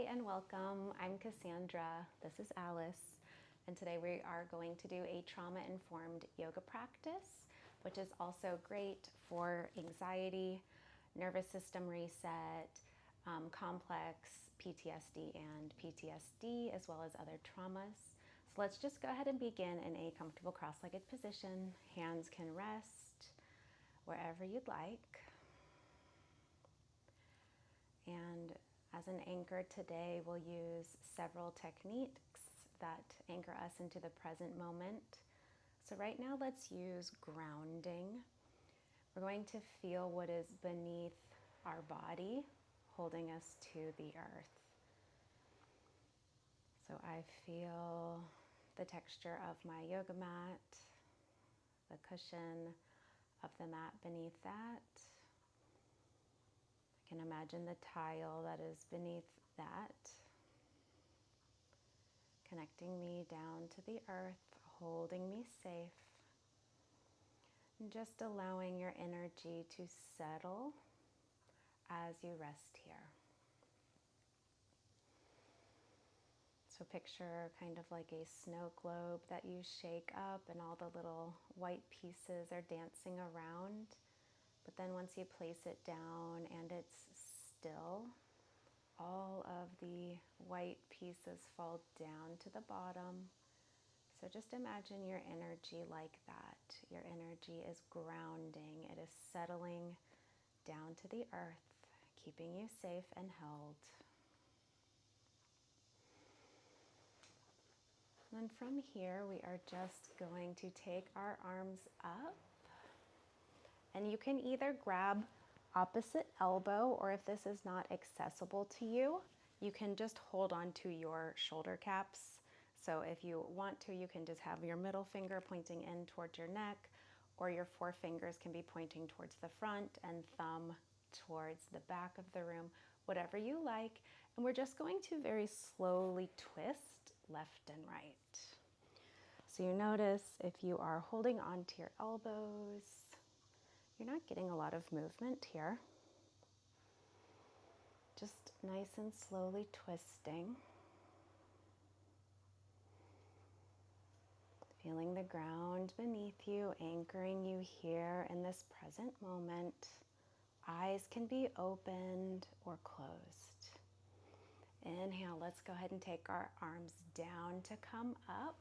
and welcome. I'm Cassandra. This is Alice. And today we are going to do a trauma-informed yoga practice, which is also great for anxiety, nervous system reset, complex PTSD and PTSD, as well as other traumas. So let's just go ahead and begin in a comfortable cross-legged position. Hands can rest wherever you'd like. And as an anchor today, we'll use several techniques that anchor us into the present moment. So right now, let's use grounding. We're going to feel what is beneath our body, holding us to the earth. So I feel the texture of my yoga mat, the cushion of the mat beneath that. I can imagine the tile that is beneath that, connecting me down to the earth, holding me safe, and just allowing your energy to settle as you rest here. So picture kind of like a snow globe that you shake up and all the little white pieces are dancing around. But then once you place it down and it's still, all of the white pieces fall down to the bottom. So just imagine your energy like that. Your energy is grounding. It is settling down to the earth, keeping you safe and held. And then from here, we are just going to take our arms up. And you can either grab opposite elbow, or if this is not accessible to you, you can just hold on to your shoulder caps. So if you want to, you can just have your middle finger pointing in towards your neck, or your four fingers can be pointing towards the front and thumb towards the back of the room, whatever you like. And we're just going to very slowly twist left and right. So you notice if you are holding onto your elbows, you're not getting a lot of movement here. Just nice and slowly twisting. Feeling the ground beneath you, anchoring you here in this present moment. Eyes can be opened or closed. Inhale, let's go ahead and take our arms down to come up.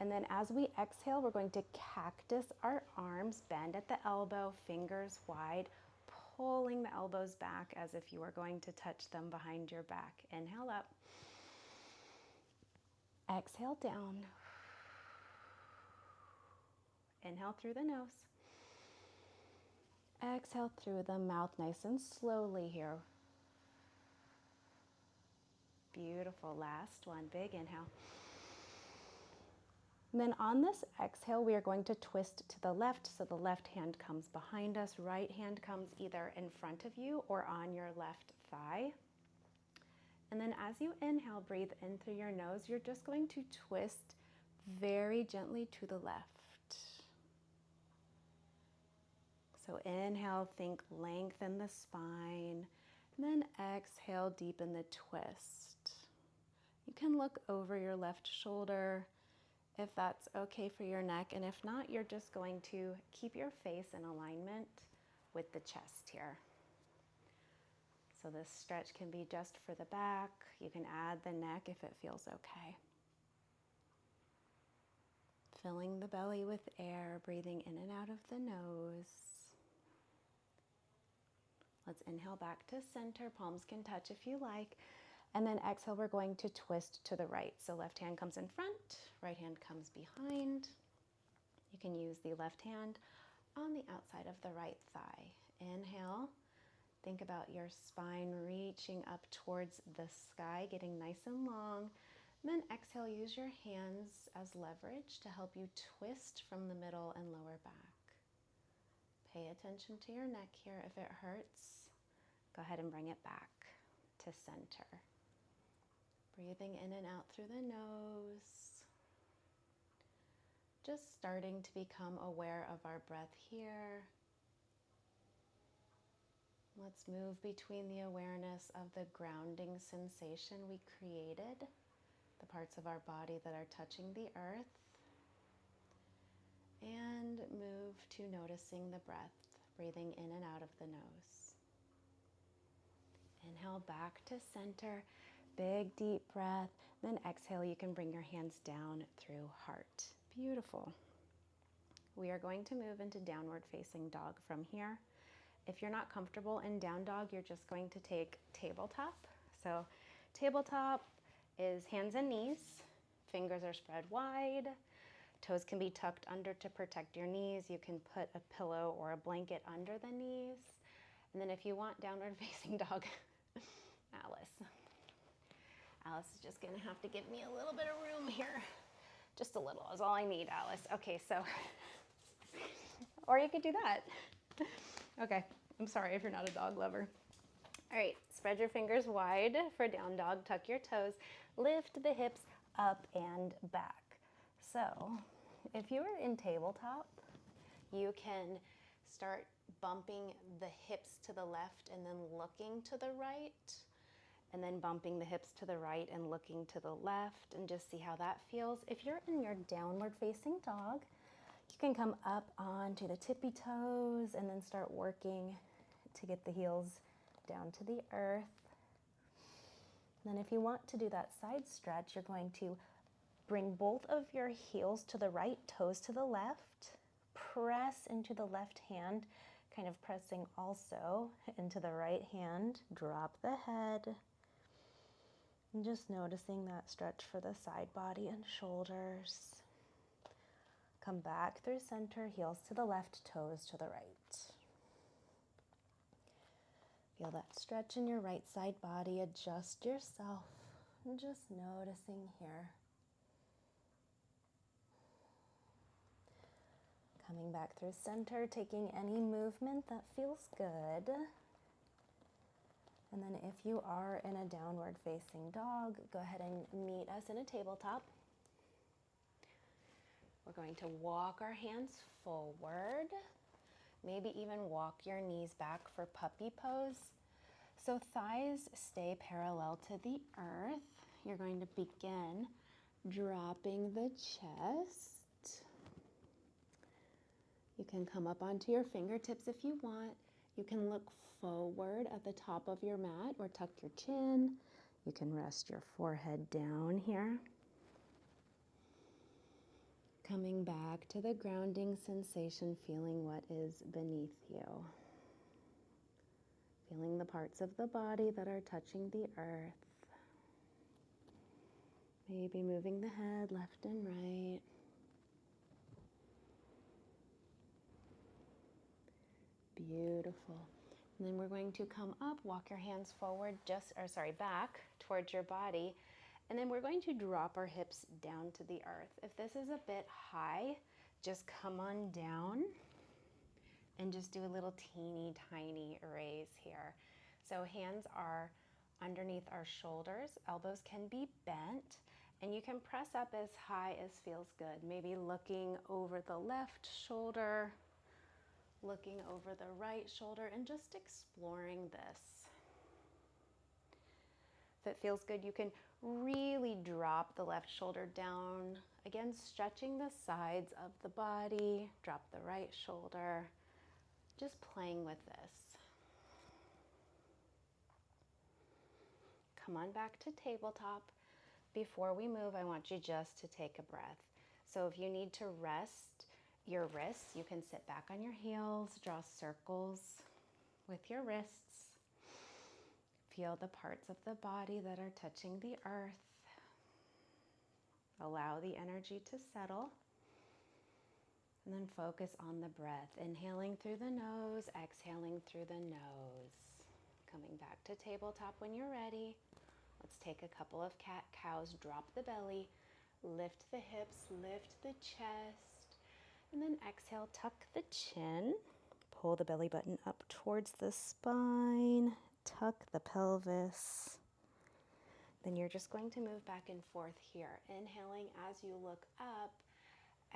And then as we exhale, we're going to cactus our arms, bend at the elbow, fingers wide, pulling the elbows back as if you are going to touch them behind your back. Inhale up. Exhale down. Inhale through the nose. Exhale through the mouth, nice and slowly here. Beautiful. Last one. Big inhale. And then on this exhale, we are going to twist to the left. So the left hand comes behind us. Right hand comes either in front of you or on your left thigh. And then as you inhale, breathe in through your nose. You're just going to twist very gently to the left. So inhale, think lengthen the spine. And then exhale, deepen the twist. You can look over your left shoulder if that's okay for your neck, and if not, you're just going to keep your face in alignment with the chest here. So this stretch can be just for the back. You can add the neck if it feels okay. Filling the belly with air, breathing in and out of the nose. Let's inhale back to center. Palms can touch if you like. And then exhale, we're going to twist to the right. So left hand comes in front, right hand comes behind. You can use the left hand on the outside of the right thigh. Inhale, think about your spine reaching up towards the sky, getting nice and long. And then exhale, use your hands as leverage to help you twist from the middle and lower back. Pay attention to your neck here. If it hurts, go ahead and bring it back to center. Breathing in and out through the nose. Just starting to become aware of our breath here. Let's move between the awareness of the grounding sensation we created, the parts of our body that are touching the earth, and move to noticing the breath, breathing in and out of the nose. Inhale back to center, big deep breath. Then exhale, you can bring your hands down through heart. Beautiful. We are going to move into downward facing dog from here. If you're not comfortable in down dog, you're just going to take tabletop. So tabletop is hands and knees. Fingers are spread wide. Toes can be tucked under to protect your knees. You can put a pillow or a blanket under the knees. And then if you want downward facing dog, Alice is just gonna have to give me a little bit of room here. Just a little is all I need, Alice. Okay, so, or you could do that. Okay, I'm sorry if you're not a dog lover. All right, spread your fingers wide for down dog, tuck your toes, lift the hips up and back. So, if you are in tabletop, you can start bumping the hips to the left and then looking to the right, and then bumping the hips to the right and looking to the left, and just see how that feels. If you're in your downward facing dog, you can come up onto the tippy toes and then start working to get the heels down to the earth. And then if you want to do that side stretch, you're going to bring both of your heels to the right, toes to the left, press into the left hand, kind of pressing also into the right hand, drop the head, and just noticing that stretch for the side body and shoulders. Come back through center, heels to the left, toes to the right. Feel that stretch in your right side body, adjust yourself, and just noticing here. Coming back through center, taking any movement that feels good. And then if you are in a downward facing dog, go ahead and meet us in a tabletop. We're going to walk our hands forward, maybe even walk your knees back for puppy pose. So thighs stay parallel to the earth. You're going to begin dropping the chest. You can come up onto your fingertips if you want. You can look forward at the top of your mat or tuck your chin. You can rest your forehead down here. Coming back to the grounding sensation, feeling what is beneath you. Feeling the parts of the body that are touching the earth. Maybe moving the head left and right. Beautiful. And then we're going to come up, walk your hands forward, back towards your body. And then we're going to drop our hips down to the earth. If this is a bit high, just come on down and just do a little teeny tiny raise here. So hands are underneath our shoulders, elbows can be bent, and you can press up as high as feels good. Maybe looking over the left shoulder, looking over the right shoulder, and just exploring this. If it feels good, you can really drop the left shoulder down. Again, stretching the sides of the body, drop the right shoulder, just playing with this. Come on back to tabletop. Before we move, I want you just to take a breath. So if you need to rest your wrists, you can sit back on your heels, draw circles with your wrists. Feel the parts of the body that are touching the earth. Allow the energy to settle. And then focus on the breath. Inhaling through the nose, exhaling through the nose. Coming back to tabletop when you're ready. Let's take a couple of cat-cows, drop the belly, lift the hips, lift the chest, and then exhale, tuck the chin, pull the belly button up towards the spine, tuck the pelvis. Then you're just going to move back and forth here, inhaling as you look up,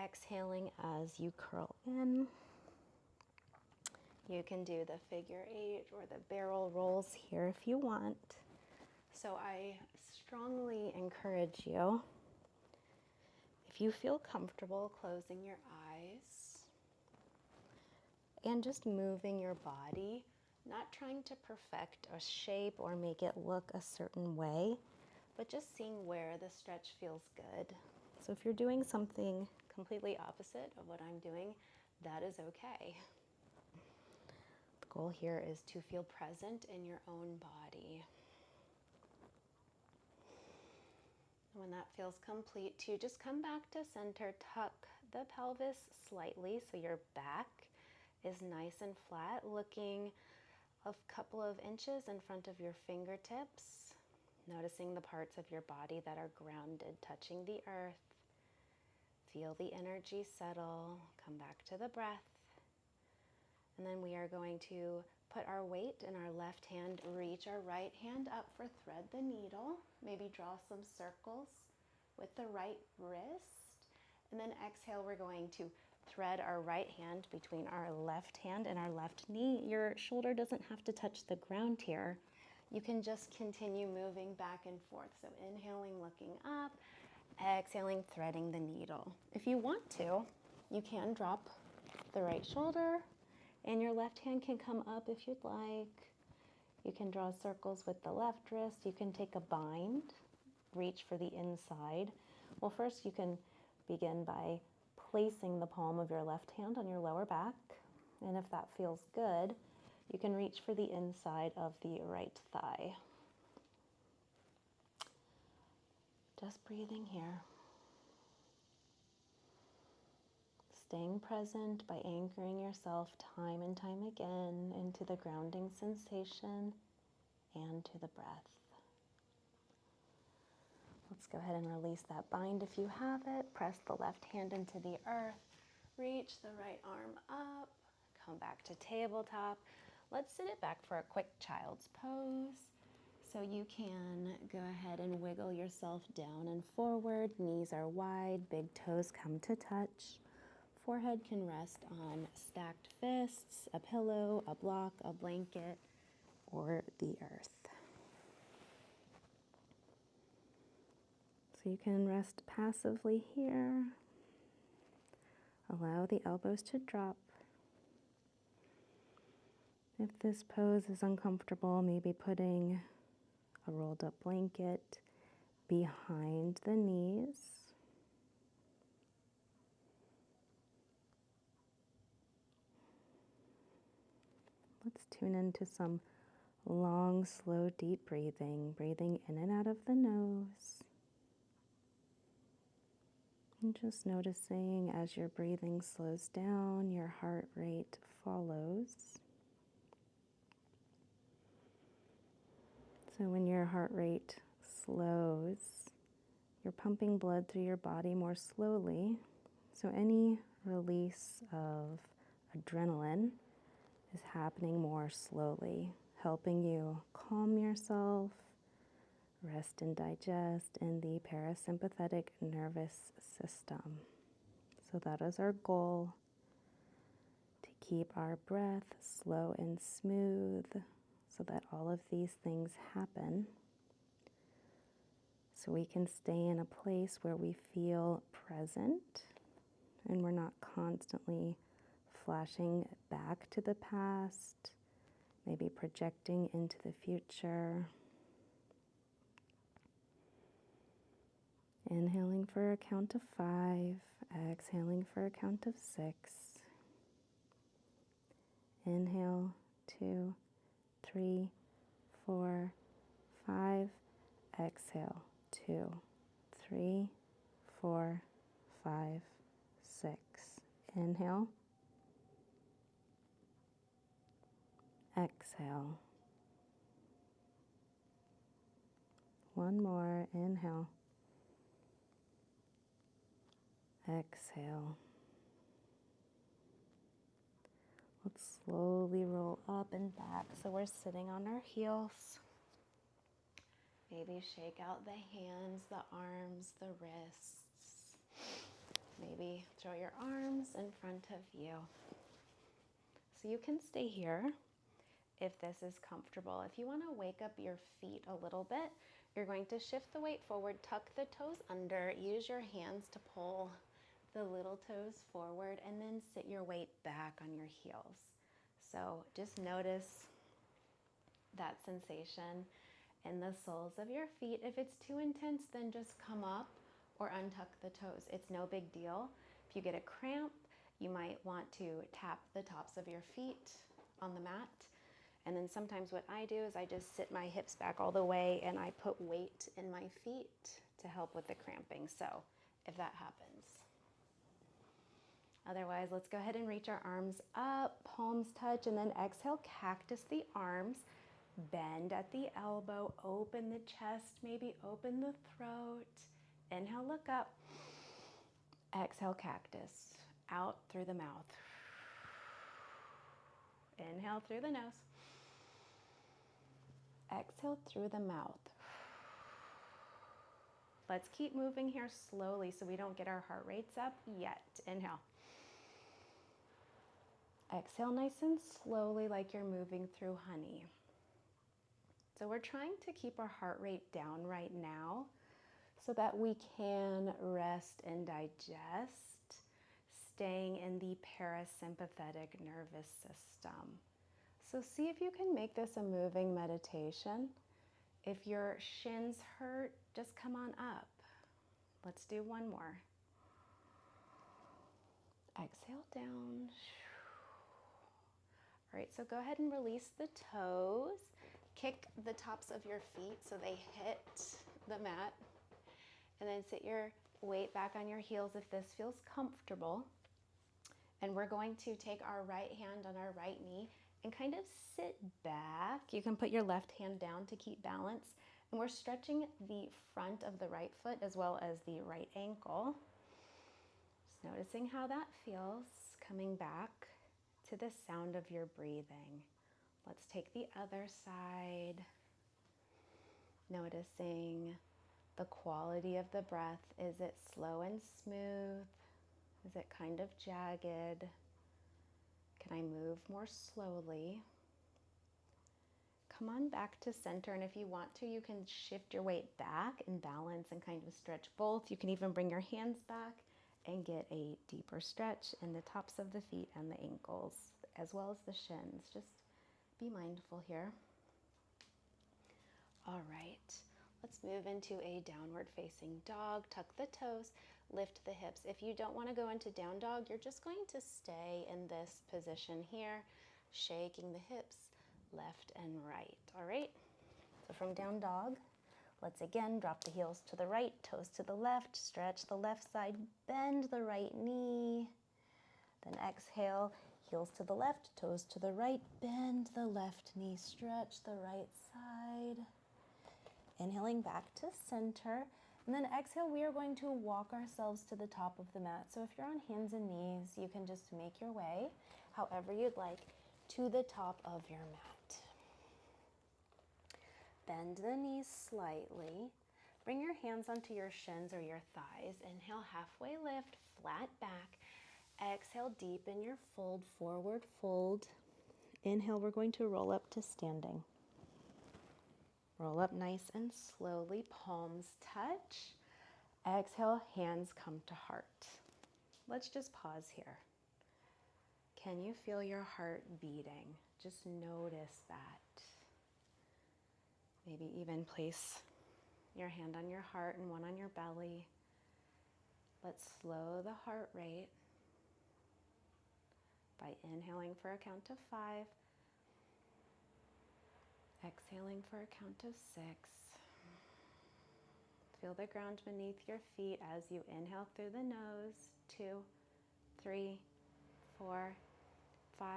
exhaling as you curl in. You can do the figure 8 or the barrel rolls here if you want. So I strongly encourage you, if you feel comfortable closing your eyes and just moving your body, not trying to perfect a shape or make it look a certain way, but just seeing where the stretch feels good. So if you're doing something completely opposite of what I'm doing, that is okay. The goal here is to feel present in your own body. When that feels complete, to just come back to center, tuck the pelvis slightly so your back is nice and flat, looking a couple of inches in front of your fingertips, noticing the parts of your body that are grounded, touching the earth. Feel the energy settle, come back to the breath. And then we are going to put our weight in our left hand, reach our right hand up for thread the needle. Maybe draw some circles with the right wrist. And then exhale, we're going to thread our right hand between our left hand and our left knee. Your shoulder doesn't have to touch the ground here. You can just continue moving back and forth. So inhaling, looking up, exhaling, threading the needle. If you want to, you can drop the right shoulder and your left hand can come up if you'd like. You can draw circles with the left wrist. You can take a bind, reach for the inside. Well, first you can begin by placing the palm of your left hand on your lower back. And if that feels good, you can reach for the inside of the right thigh. Just breathing here. Staying present by anchoring yourself time and time again into the grounding sensation and to the breath. Let's go ahead and release that bind if you have it. Press the left hand into the earth. Reach the right arm up. Come back to tabletop. Let's sit it back for a quick child's pose. So you can go ahead and wiggle yourself down and forward. Knees are wide, big toes come to touch. Forehead can rest on stacked fists, a pillow, a block, a blanket, or the earth. So you can rest passively here. Allow the elbows to drop. If this pose is uncomfortable, maybe putting a rolled up blanket behind the knees. Let's tune into some long, slow, deep breathing. Breathing in and out of the nose. And just noticing as your breathing slows down, your heart rate follows. So when your heart rate slows, you're pumping blood through your body more slowly. So any release of adrenaline is happening more slowly, helping you calm yourself, rest and digest in the parasympathetic nervous system. So that is our goal, to keep our breath slow and smooth so that all of these things happen. So we can stay in a place where we feel present and we're not constantly flashing back to the past, maybe projecting into the future. Inhaling for a count of 5, exhaling for a count of 6. Inhale, 2, 3, 4, 5. Exhale, 2, 3, 4, 5, 6. Inhale. Exhale. One more. Inhale. Exhale. Let's slowly roll up and back. So we're sitting on our heels. Maybe shake out the hands, the arms, the wrists. Maybe throw your arms in front of you. So you can stay here if this is comfortable. If you want to wake up your feet a little bit, you're going to shift the weight forward, tuck the toes under, use your hands to pull the little toes forward, and then sit your weight back on your heels. So just notice that sensation in the soles of your feet. If it's too intense, then just come up or untuck the toes. It's no big deal. If you get a cramp, you might want to tap the tops of your feet on the mat. And then sometimes what I do is I just sit my hips back all the way and I put weight in my feet to help with the cramping. So if that happens. Otherwise, let's go ahead and reach our arms up, palms touch, and then exhale, cactus the arms, bend at the elbow, open the chest, maybe open the throat. Inhale, look up. Exhale, cactus, out through the mouth. Inhale through the nose. Exhale through the mouth. Let's keep moving here slowly so we don't get our heart rates up yet. Inhale. Exhale nice and slowly like you're moving through honey. So we're trying to keep our heart rate down right now so that we can rest and digest, staying in the parasympathetic nervous system. So see if you can make this a moving meditation. If your shins hurt, just come on up. Let's do one more. Exhale down. All right, so go ahead and release the toes. Kick the tops of your feet so they hit the mat. And then sit your weight back on your heels if this feels comfortable. And we're going to take our right hand on our right knee and kind of sit back. You can put your left hand down to keep balance. And we're stretching the front of the right foot as well as the right ankle. Just noticing how that feels, coming back to the sound of your breathing. Let's take the other side. Noticing the quality of the breath. Is it slow and smooth? Is it kind of jagged? Can I move more slowly? Come on back to center, and if you want to, you can shift your weight back and balance and kind of stretch both. You can even bring your hands back and get a deeper stretch in the tops of the feet and the ankles, as well as the shins. Just be mindful here. All right, let's move into a downward facing dog. Tuck the toes, lift the hips. If you don't want to go into down dog, you're just going to stay in this position here, shaking the hips left and right. All right, so from down dog, let's again drop the heels to the right, toes to the left, stretch the left side, bend the right knee. Then exhale, heels to the left, toes to the right, bend the left knee, stretch the right side. Inhaling back to center. And then exhale, we are going to walk ourselves to the top of the mat. So if you're on hands and knees, you can just make your way, however you'd like, to the top of your mat. Bend the knees slightly. Bring your hands onto your shins or your thighs. Inhale, halfway lift, flat back. Exhale, deepen your fold, forward fold. Inhale, we're going to roll up to standing. Roll up nice and slowly, palms touch. Exhale, hands come to heart. Let's just pause here. Can you feel your heart beating? Just notice that. Maybe even place your hand on your heart and one on your belly. Let's slow the heart rate by inhaling for a count of 5. Exhaling for a count of 6. Feel the ground beneath your feet as you inhale through the nose. 2, 3, 4, 5.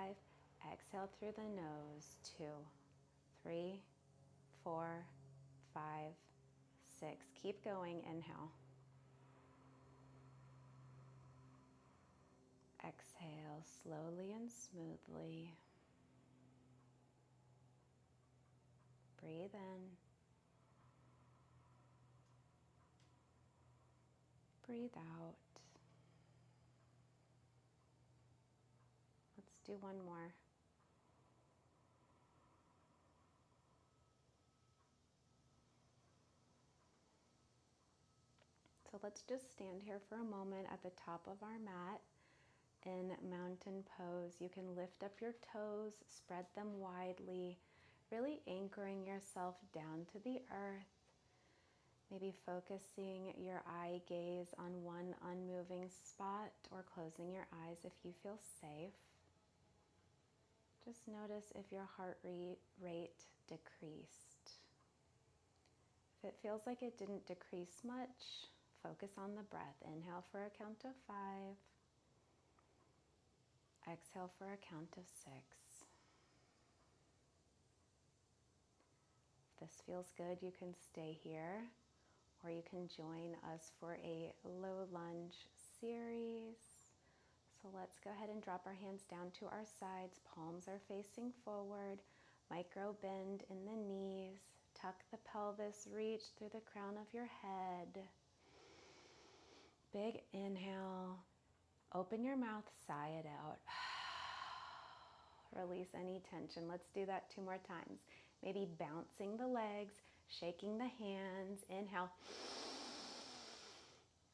Exhale through the nose. 2, 3, 4, 5, 6. Keep going. Inhale. Exhale slowly and smoothly. Breathe in. Breathe out. Let's do one more. So let's just stand here for a moment at the top of our mat in mountain pose. You can lift up your toes, spread them widely, really anchoring yourself down to the earth. Maybe focusing your eye gaze on one unmoving spot or closing your eyes if you feel safe. Just notice if your heart rate decreased. If it feels like it didn't decrease much, focus on the breath. Inhale for a count of 5. Exhale for a count of 6. If this feels good, you can stay here, or you can join us for a low lunge series. So let's go ahead and drop our hands down to our sides. Palms are facing forward. Micro bend in the knees. Tuck the pelvis. Reach through the crown of your head. Big inhale. Open your mouth. Sigh it out. Release any tension. Let's do that 2 more times. Maybe bouncing the legs, shaking the hands. Inhale.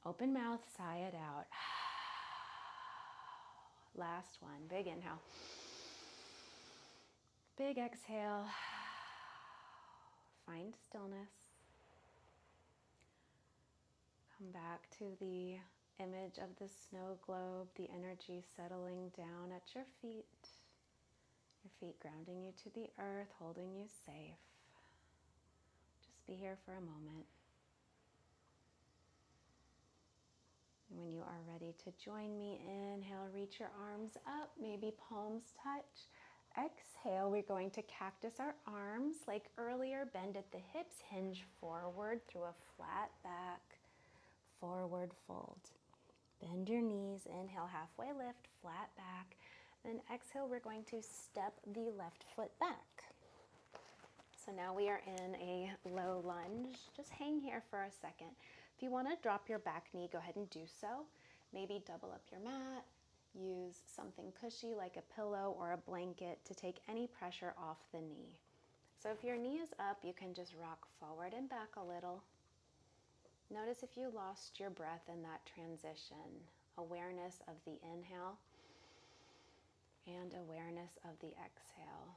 Open mouth. Sigh it out. Last one. Big inhale. Big exhale. Find stillness. Come back to the image of the snow globe, the energy settling down at your feet. Your feet grounding you to the earth, holding you safe. Just be here for a moment. When you are ready to join me, inhale, reach your arms up, maybe palms touch. Exhale, we're going to cactus our arms like earlier. Bend at the hips, hinge forward through a flat back, forward fold. Bend your knees, inhale, halfway lift, flat back. Then exhale, we're going to step the left foot back. So now we are in a low lunge. Just hang here for a second. If you want to drop your back knee, go ahead and do so. Maybe double up your mat. Use something cushy like a pillow or a blanket to take any pressure off the knee. So if your knee is up, you can just rock forward and back a little. Notice if you lost your breath in that transition. Awareness of the inhale and awareness of the exhale.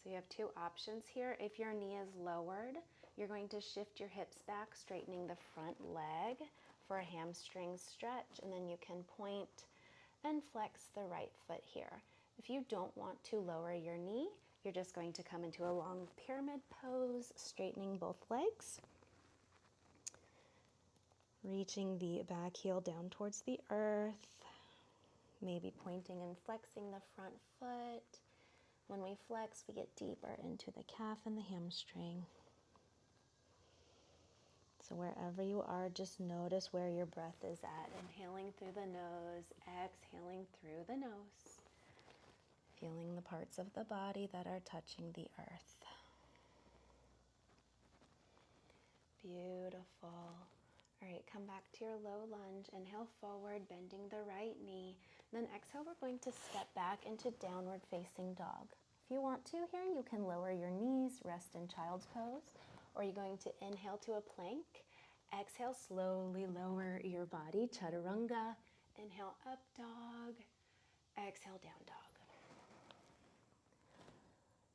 So you have 2 options here. If your knee is lowered, you're going to shift your hips back, straightening the front leg for a hamstring stretch, and then you can point and flex the right foot here. If you don't want to lower your knee, you're just going to come into a long pyramid pose, straightening both legs. Reaching the back heel down towards the earth. Maybe pointing and flexing the front foot. When we flex, we get deeper into the calf and the hamstring. So wherever you are, just notice where your breath is at. Inhaling through the nose, exhaling through the nose. Feeling the parts of the body that are touching the earth. Beautiful. All right, come back to your low lunge. Inhale forward, bending the right knee. Then exhale, we're going to step back into downward facing dog. If you want to here, you can lower your knees, rest in child's pose, or you're going to inhale to a plank. Exhale, slowly lower your body, Chaturanga. Inhale, up dog. Exhale, down dog.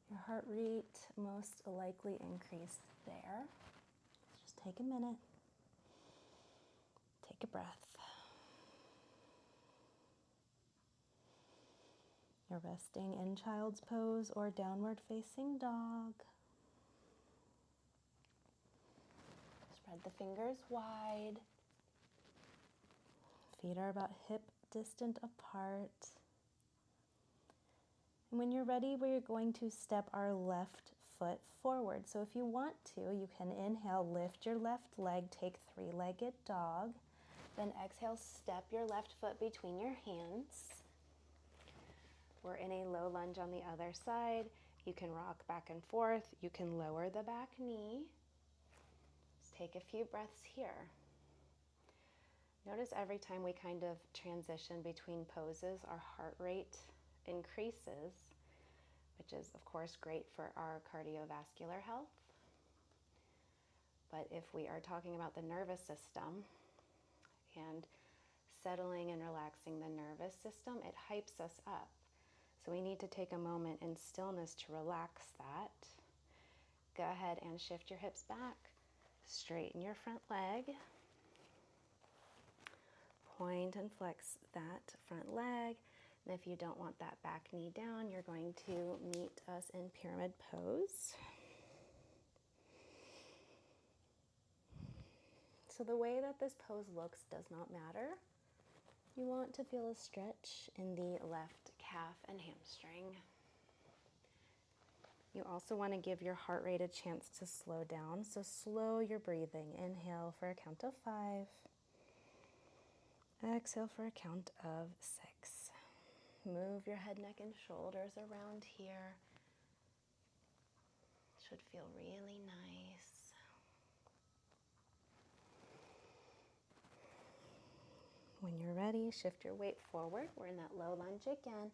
Your heart rate most likely increased there. Just take a minute. Take a breath. You're resting in child's pose or downward facing dog. Spread the fingers wide. Feet are about hip distant apart. And when you're ready, we're going to step our left foot forward. So if you want to, you can inhale, lift your left leg, take 3-legged dog. Then exhale, step your left foot between your hands. We're in a low lunge on the other side. You can rock back and forth. You can lower the back knee. Just take a few breaths here. Notice every time we kind of transition between poses, our heart rate increases, which is, of course, great for our cardiovascular health. But if we are talking about the nervous system and settling and relaxing the nervous system, it hypes us up. So we need to take a moment in stillness to relax that. Go ahead and shift your hips back. Straighten your front leg. Point and flex that front leg. And if you don't want that back knee down, you're going to meet us in pyramid pose. So the way that this pose looks does not matter. You want to feel a stretch in the left calf and hamstring. You also want to give your heart rate a chance to slow down. So slow your breathing. Inhale for a count of 5. Exhale for a count of 6. Move your head, neck, and shoulders around here. Should feel really nice. When you're ready, shift your weight forward. We're in that low lunge again.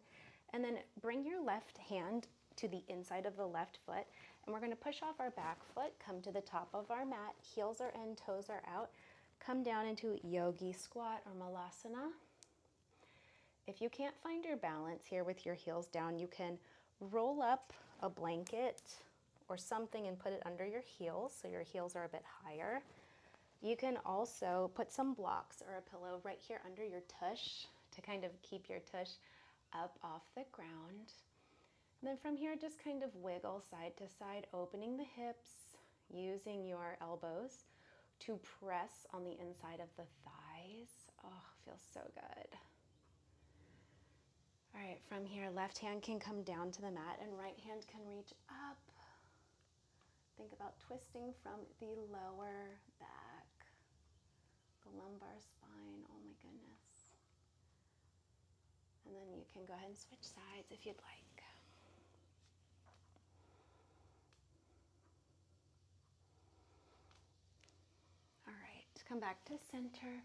And then bring your left hand to the inside of the left foot. And we're going to push off our back foot, come to the top of our mat. Heels are in, toes are out. Come down into Yogi squat or Malasana. If you can't find your balance here with your heels down, you can roll up a blanket or something and put it under your heels so your heels are a bit higher. You can also put some blocks or a pillow right here under your tush to kind of keep your tush up off the ground. And then from here, just kind of wiggle side to side, opening the hips, using your elbows to press on the inside of the thighs. Oh, feels so good. All right, from here, left hand can come down to the mat and right hand can reach up. Think about twisting from the lower back, the lumbar spine. Oh my goodness. And then you can go ahead and switch sides if you'd like. All right, come back to center.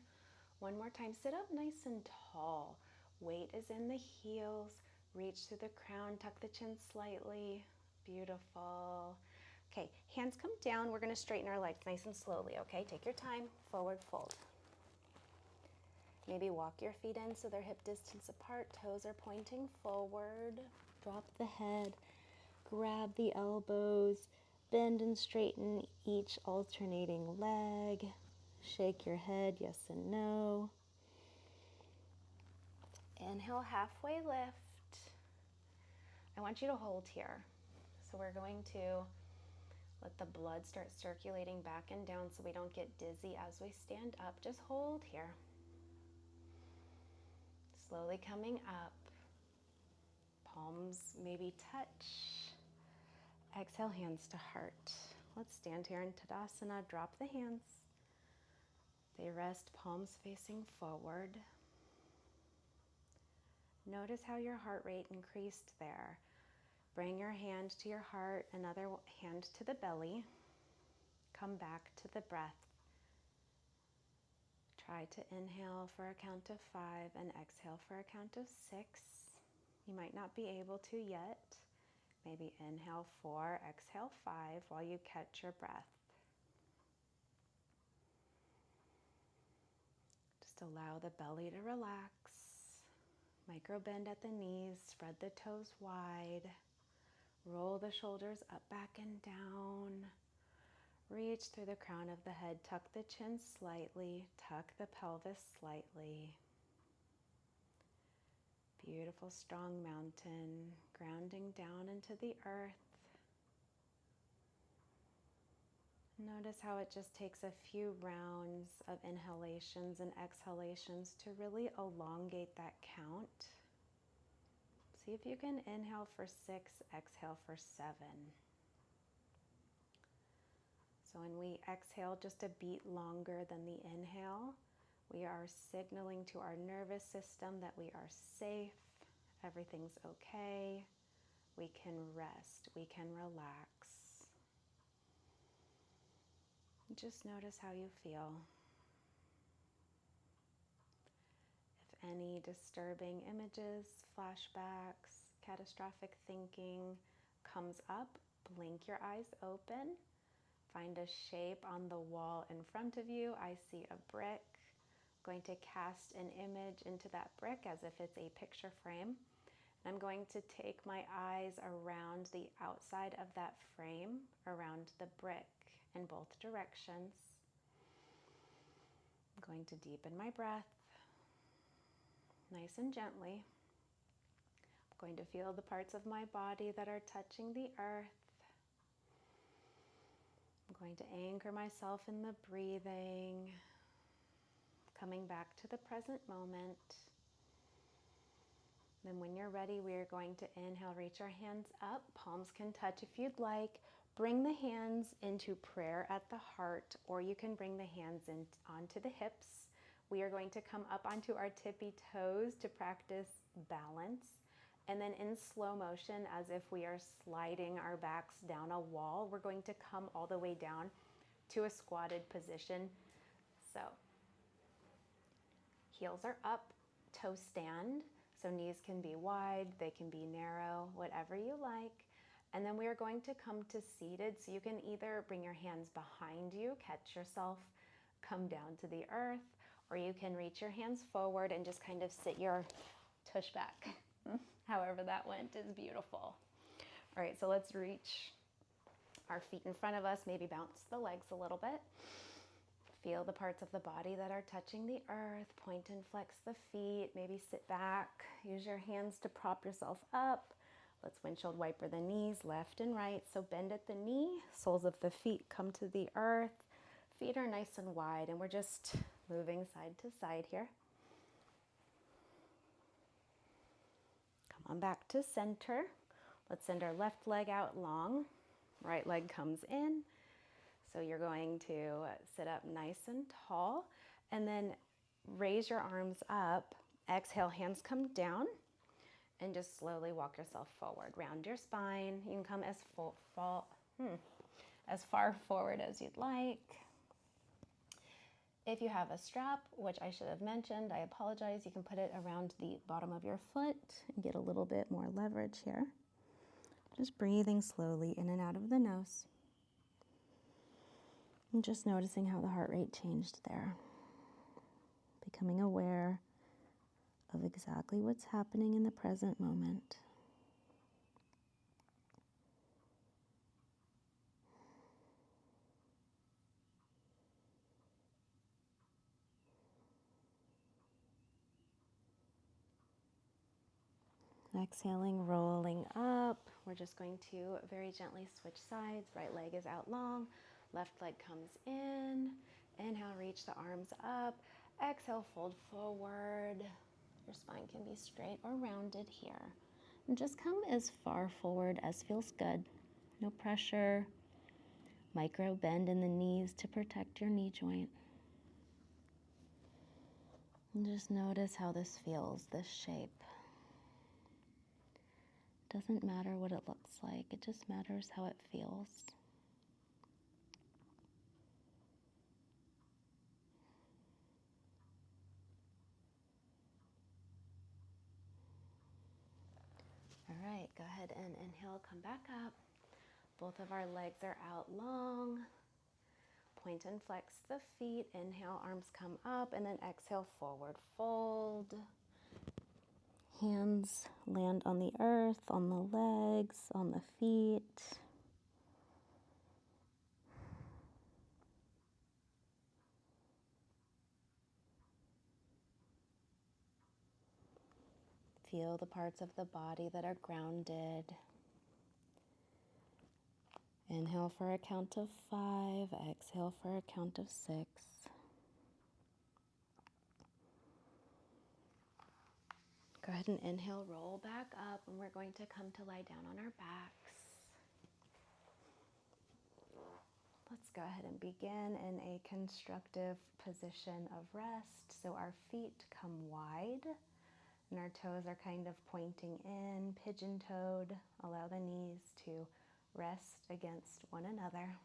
One more time, sit up nice and tall. Weight is in the heels. Reach through the crown, tuck the chin slightly. Beautiful. Okay, hands come down. We're going to straighten our legs nice and slowly, okay? Take your time. Forward fold. Maybe walk your feet in so they're hip distance apart. Toes are pointing forward. Drop the head. Grab the elbows. Bend and straighten each alternating leg. Shake your head, yes and no. Inhale, halfway lift. I want you to hold here. So we're going to let the blood start circulating back and down so we don't get dizzy as we stand up. Just hold here. Slowly coming up. Palms maybe touch. Exhale, hands to heart. Let's stand here in Tadasana. Drop the hands. They rest, palms facing forward. Notice how your heart rate increased there. Bring your hand to your heart, another hand to the belly. Come back to the breath. Try to inhale for a count of 5 and exhale for a count of 6. You might not be able to yet. Maybe inhale 4, exhale 5 while you catch your breath. Just allow the belly to relax. Micro bend at the knees, spread the toes wide. Roll the shoulders up, back, and down. Reach through the crown of the head, tuck the chin slightly, tuck the pelvis slightly. Beautiful, strong mountain, grounding down into the earth. Notice how it just takes a few rounds of inhalations and exhalations to really elongate that count. See if you can inhale for 6, exhale for 7. So when we exhale just a beat longer than the inhale, we are signaling to our nervous system that we are safe, everything's okay, we can rest, we can relax. Just notice how you feel. If any disturbing images, flashbacks, catastrophic thinking comes up, blink your eyes open. find a shape on the wall in front of you. I see a brick. I'm going to cast an image into that brick as if it's a picture frame. I'm going to take my eyes around the outside of that frame, around the brick in both directions. I'm going to deepen my breath, nice and gently. I'm going to feel the parts of my body that are touching the earth. I'm going to anchor myself in the breathing, coming back to the present moment. Then when you're ready, we are going to inhale, reach our hands up. Palms can touch if you'd like. Bring the hands into prayer at the heart, or you can bring the hands in onto the hips. We are going to come up onto our tippy toes to practice balance. And then in slow motion, as if we are sliding our backs down a wall, we're going to come all the way down to a squatted position. So heels are up, toe stand. So knees can be wide, they can be narrow, whatever you like. And then we are going to come to seated. So you can either bring your hands behind you, catch yourself, come down to the earth, or you can reach your hands forward and just kind of sit your tush back. However that went is beautiful. All right, so let's reach our feet in front of us, maybe bounce the legs a little bit. Feel the parts of the body that are touching the earth. Point and flex the feet. Maybe sit back. Use your hands to prop yourself up. Let's windshield wiper the knees left and right. So bend at the knee. Soles of the feet come to the earth. Feet are nice and wide, and we're just moving side to side here. Come on back to center. Let's send our left leg out long. Right leg comes in. So you're going to sit up nice and tall, and then raise your arms up. Exhale, hands come down, and just slowly walk yourself forward. Round your spine. You can come as far forward as you'd like. If you have a strap, which I should have mentioned, I apologize. You can put it around the bottom of your foot and get a little bit more leverage here. Just breathing slowly in and out of the nose. And just noticing how the heart rate changed there. Becoming aware of exactly what's happening in the present moment. Exhaling, rolling up. We're just going to very gently switch sides. Right leg is out long. Left leg comes in. Inhale, reach the arms up. Exhale, fold forward. Your spine can be straight or rounded here. And just come as far forward as feels good. No pressure. Micro bend in the knees to protect your knee joint. And just notice how this feels, this shape. Doesn't matter what it looks like, it just matters how it feels. All right, go ahead and inhale, come back up. Both of our legs are out long. Point and flex the feet. Inhale, arms come up, and then exhale, forward fold. Hands land on the earth, on the legs, on the feet. Feel the parts of the body that are grounded. Inhale for a count of 5. Exhale for a count of 6. Go ahead and inhale, roll back up, and we're going to come to lie down on our backs. Let's go ahead and begin in a constructive position of rest. So our feet come wide, and our toes are kind of pointing in, pigeon-toed. Allow the knees to rest against one another.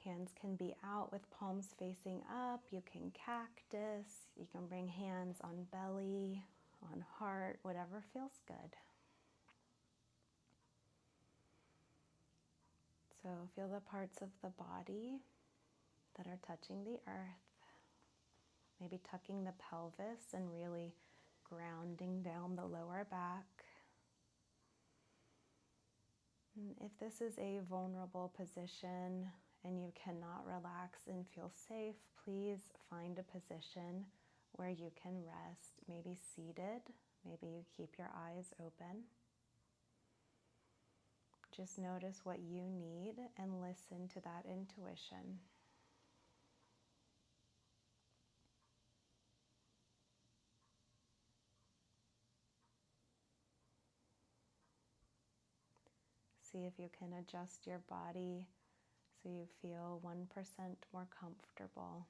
Hands can be out with palms facing up. You can cactus. You can bring hands on belly, on heart, whatever feels good. So feel the parts of the body that are touching the earth. Maybe tucking the pelvis and really grounding down the lower back. And if this is a vulnerable position and you cannot relax and feel safe, please find a position where you can rest, maybe seated, maybe you keep your eyes open. Just notice what you need and listen to that intuition. See if you can adjust your body so you feel 1% more comfortable.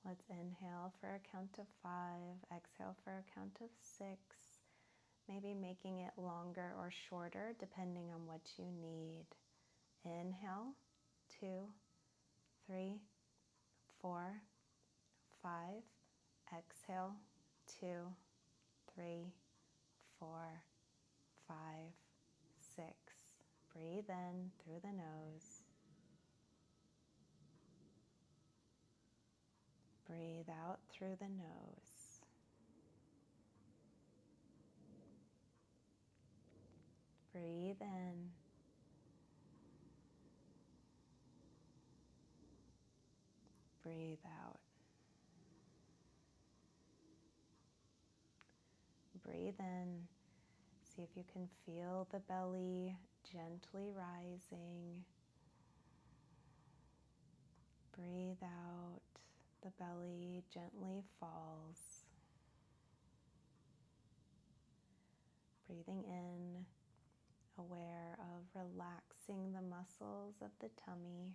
Let's inhale for a count of 5, exhale for a count of 6, maybe making it longer or shorter depending on what you need. Inhale, 2, 3, 4, 5, exhale, 2, 3, 4, 5, 6. Breathe in through the nose. Breathe out through the nose. Breathe in. Breathe out. Breathe in. See if you can feel the belly gently rising. Breathe out. The belly gently falls. Breathing in, aware of relaxing the muscles of the tummy.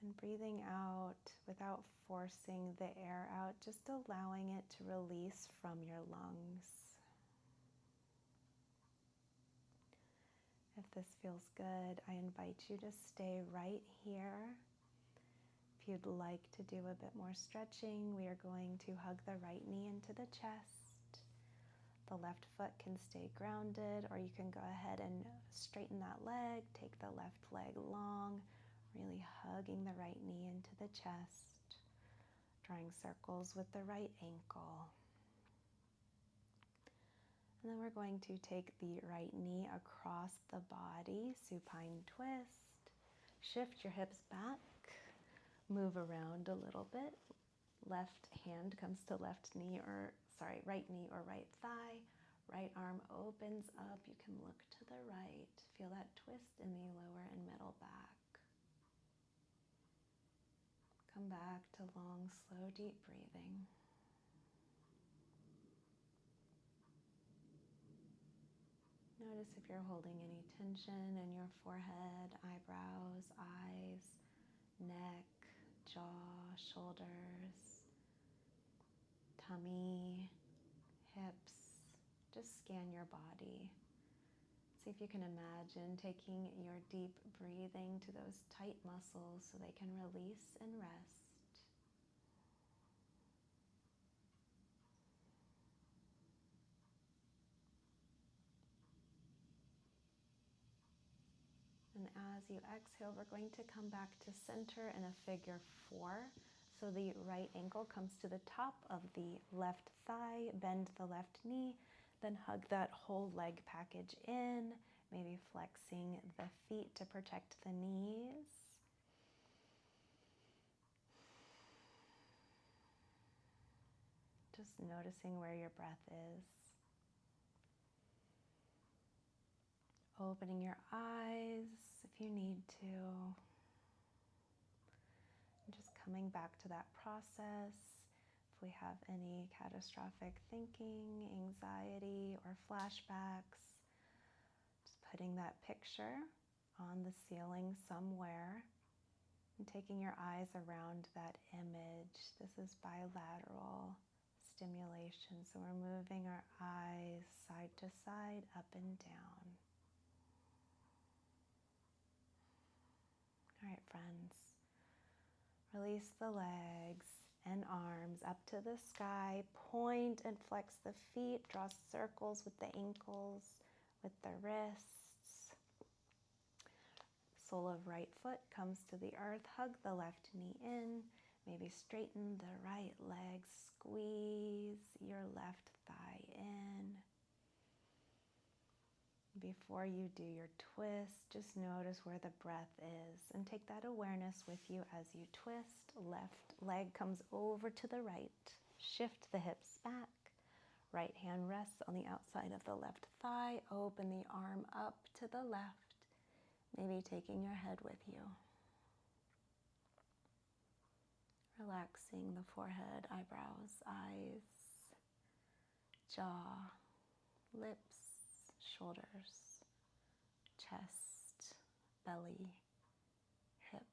And breathing out without forcing the air out, just allowing it to release from your lungs. If this feels good, I invite you to stay right here. If you'd like to do a bit more stretching, we are going to hug the right knee into the chest. The left foot can stay grounded, or you can go ahead and straighten that leg, take the left leg long, really hugging the right knee into the chest, drawing circles with the right ankle. And then we're going to take the right knee across the body, supine twist. Shift your hips back, move around a little bit. Left hand comes to right knee or right thigh. Right arm opens up. You can look to the right. Feel that twist in the lower and middle back. Come back to long, slow, deep breathing. Notice if you're holding any tension in your forehead, eyebrows, eyes, neck, jaw, shoulders, tummy, hips. Just scan your body. See if you can imagine taking your deep breathing to those tight muscles so they can release and rest. And as you exhale, we're going to come back to center in a figure 4. So the right ankle comes to the top of the left thigh, bend the left knee, then hug that whole leg package in, maybe flexing the feet to protect the knees. Just noticing where your breath is. Opening your eyes if you need to. And just coming back to that process. If we have any catastrophic thinking, anxiety, or flashbacks, just putting that picture on the ceiling somewhere and taking your eyes around that image. This is bilateral stimulation, so we're moving our eyes side to side, up and down. All right, friends, release the legs and arms up to the sky. Point and flex the feet. Draw circles with the ankles, with the wrists. Sole of right foot comes to the earth. Hug the left knee in. Maybe straighten the right leg. Squeeze your left thigh in. Before you do your twist, just notice where the breath is and take that awareness with you as you twist. Left leg comes over to the right. Shift the hips back. Right hand rests on the outside of the left thigh. Open the arm up to the left, maybe taking your head with you. Relaxing the forehead, eyebrows, eyes, jaw, lips, shoulders, chest, belly, hips.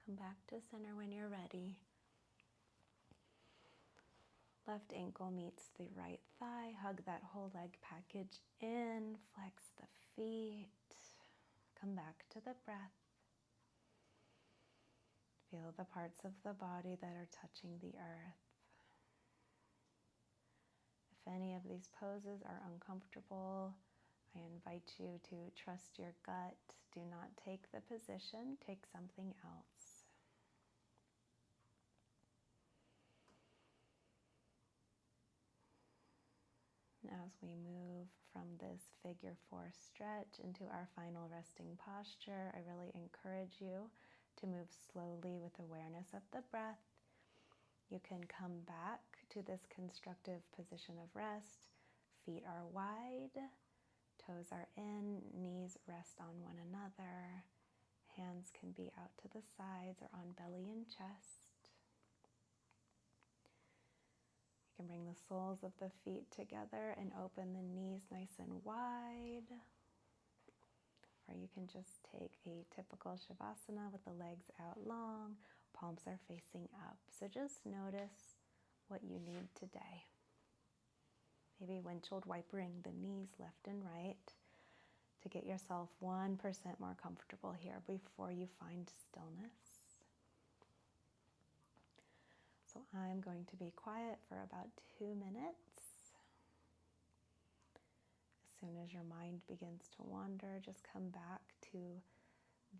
Come back to center when you're ready. Left ankle meets the right thigh. Hug that whole leg package in. Flex the feet. Come back to the breath. Feel the parts of the body that are touching the earth. If any of these poses are uncomfortable, I invite you to trust your gut. Do not take the position. Take something else. As we move from this figure 4 stretch into our final resting posture, I really encourage you to move slowly with awareness of the breath. You can come back to this constructive position of rest. Feet are wide, toes are in, knees rest on one another. Hands can be out to the sides or on belly and chest. You can bring the soles of the feet together and open the knees nice and wide. Or you can just take a typical Shavasana with the legs out long, palms are facing up. So just notice what you need today. Maybe windshield wipering the knees left and right to get yourself 1% more comfortable here before you find stillness. So I'm going to be quiet for about 2 minutes. As soon as your mind begins to wander, just come back to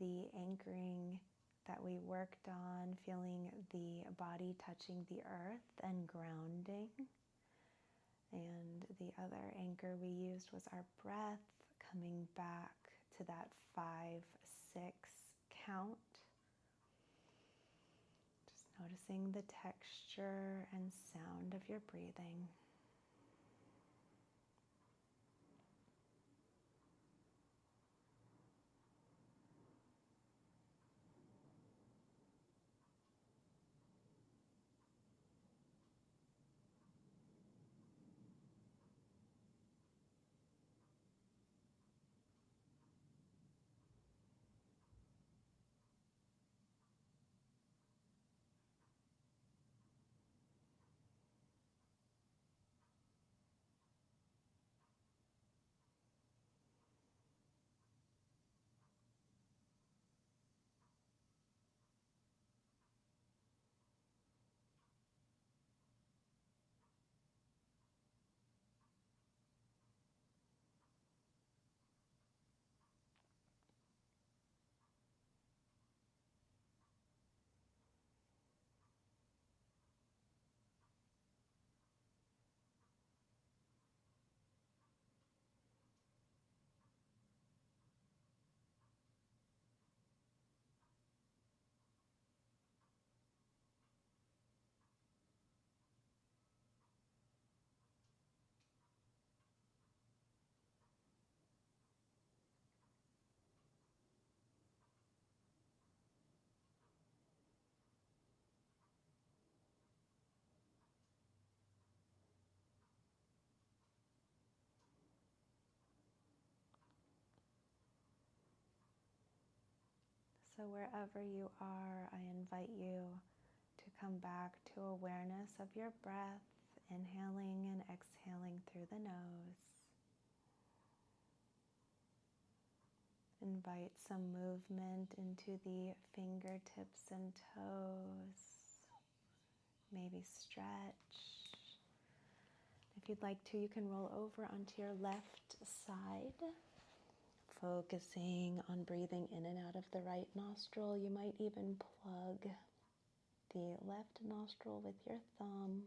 the anchoring that we worked on, feeling the body touching the earth and grounding. And the other anchor we used was our breath, coming back to that 5-6 count. Noticing the texture and sound of your breathing. So wherever you are, I invite you to come back to awareness of your breath, inhaling and exhaling through the nose. Invite some movement into the fingertips and toes. Maybe stretch. If you'd like to, you can roll over onto your left side, focusing on breathing in and out of the right nostril. You might even plug the left nostril with your thumb.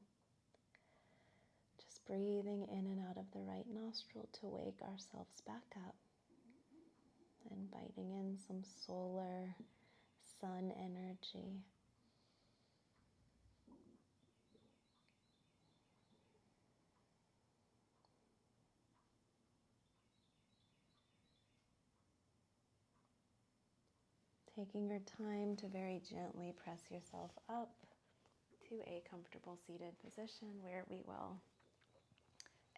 Just breathing in and out of the right nostril to wake ourselves back up. Inviting in some solar sun energy. Taking your time to very gently press yourself up to a comfortable seated position where we will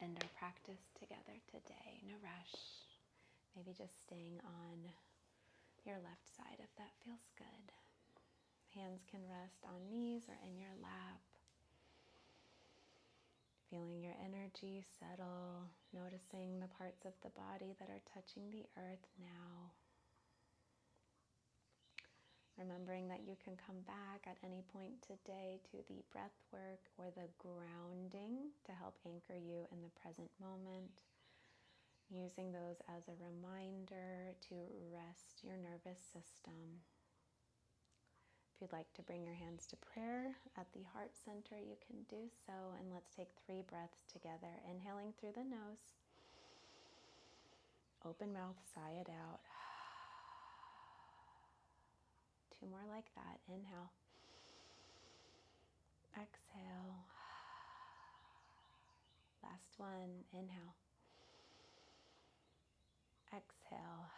end our practice together today. No rush. Maybe just staying on your left side if that feels good. Hands can rest on knees or in your lap. Feeling your energy settle, noticing the parts of the body that are touching the earth now. Remembering that you can come back at any point today to the breath work or the grounding to help anchor you in the present moment. Using those as a reminder to rest your nervous system. If you'd like to bring your hands to prayer at the heart center, you can do so. And let's take 3 breaths together. Inhaling through the nose. Open mouth, sigh it out. 2 more like that. Inhale. Exhale. Last one. Inhale. Exhale.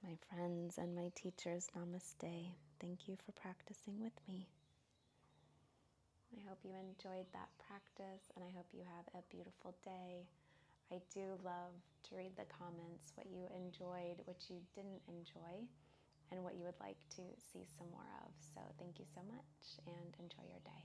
My friends and my teachers, Namaste. Thank you for practicing with me. I hope you enjoyed that practice, and I hope you have a beautiful day. I do love to read the comments, what you enjoyed, what you didn't enjoy, and what you would like to see some more of. So thank you so much, and enjoy your day.